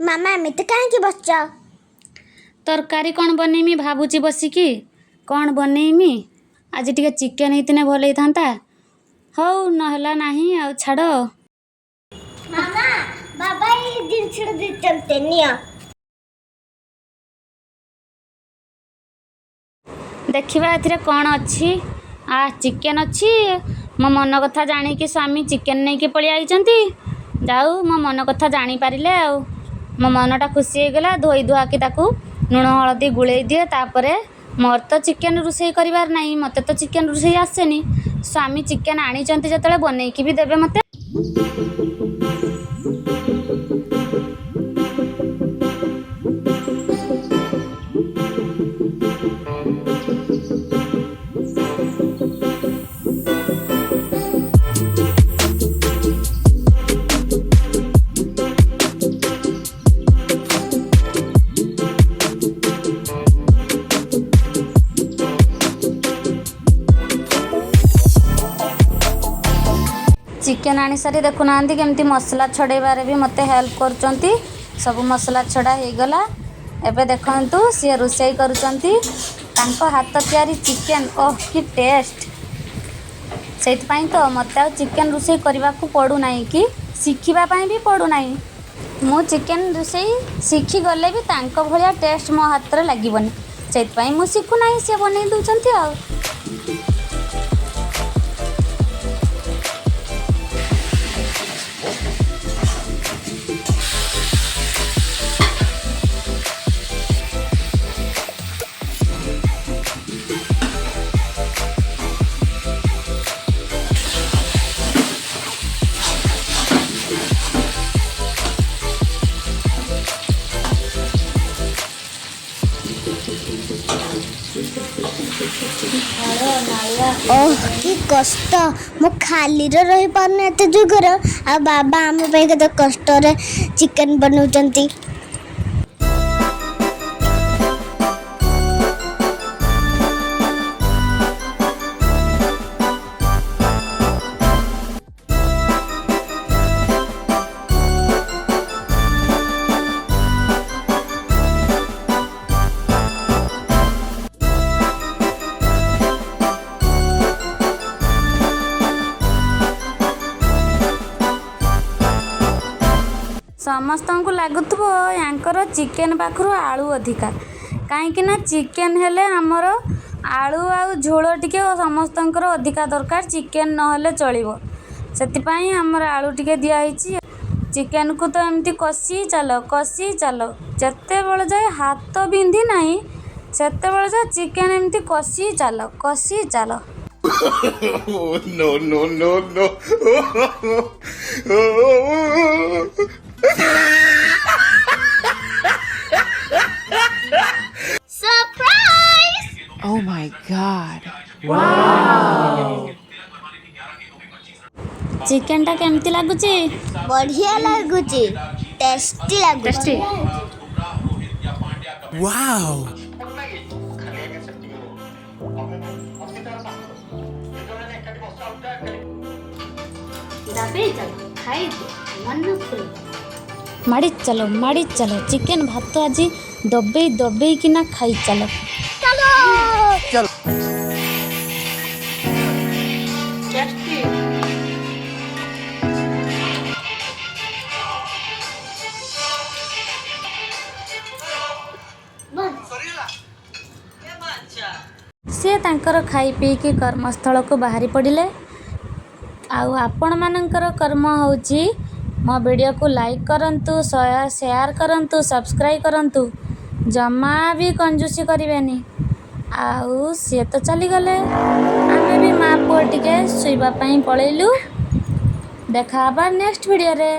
मामा एमती कहीं बसच तरकारी कौन बनईमी भावुची बसिकी कौन बनईमी आज टिके चिकेन ହେଇଥିଲେ ଭଲ ହେଇଥାନ୍ତା ହଉ ନହେଲା ନାହିଁ ଆଉ ଛାଡ଼। मामा बाबा ये जिनछ देते निया ଦେଖିବା ଏଥିରେ କ'ଣ ଅଛି। ଚିକେନ୍ ଅଛି। ମୋ ମନ କଥା ଜାଣିକି ସ୍ୱାମୀ ଚିକେନ୍ ନେଇକି ପଳେଇ ଆଇଛନ୍ତି। ଯାଉ ମୋ ମନ କଥା ଜାଣିପାରିଲେ ଆଉ ମୋ ମନଟା ଖୁସି ହେଇଗଲା। ଧୋଇ ଧୁଆକି ତାକୁ ଲୁଣ ହଳଦୀ ଗୋଳେଇ ଦିଏ। ତାପରେ ମୋର ତ ଚିକେନ୍ ରୋଷେଇ କରିବାର ନାହିଁ, ମୋତେ ତ ଚିକେନ୍ ରୋଷେଇ ଆସେନି। ସ୍ୱାମୀ ଚିକେନ୍ ଆଣିଛନ୍ତି ଯେତେବେଳେ ବନେଇକି ବି ଦେବେ ମୋତେ। चिकेन आनी सारी देखुना केमती मसला छड़ेबारे भी मते हेल्प करचंती। सब मसला छड़ा हो गला। एबे देखंतु सी रोषेई करूचंती। तांको हाथ तैयारी चिकेन ओह कि टेस्ट। सेत पई तो मते चिकेन रोषेई करबा को पड़ू नाही कि शिखिबा पई भी पड़ू नाही। मु चिकेन रोषेई शिखी गले भी तांको भलिया टेस्ट मो हाथ रे लागिबनी। सेत पई मु शिखु नाही से बनै दुचंती आ। ओह कि कष्ट मु खाली रही पारने एते जुगर आ बाबा आम पे केते कष्ट रे चिकन बनौचंती। समस्त को लगुव यांकर चिकेन पाखु आलू अधिका कहीं चिकेन हेले आमर आलू आ झोल टिके समस्त अधिका दरकार। चिकेन नहले चलो से आमर आलू टिके दिखाई। चिकेन को तो एमती कषि चल जिते बड़ जाए हाथ बिंधी ना से जाए चिकेन एमती कषि चल no, no, no, no. Surprise! Oh my God. Chicken टा केमती लगुची? बढ़िया लगुची, टेस्टी लगुची। Wow. माड़ी चलो चिकेन भात आज दबे किना खाई चलो। सी तांकर खाई पीकी कर्मस्थल को बाहरी पड़े। आपण मानकर कर्म होची मो वीडियो को लाइक करंतु, शेयर करंतु, सब्सक्राइब करंतु, जमा भी कंजूसी करेनि। आउ सी तो चली गले, आमे भी माँ पुओ टिके शुइबा पई पळेलु। देखा नेक्स्ट वीडियो रे।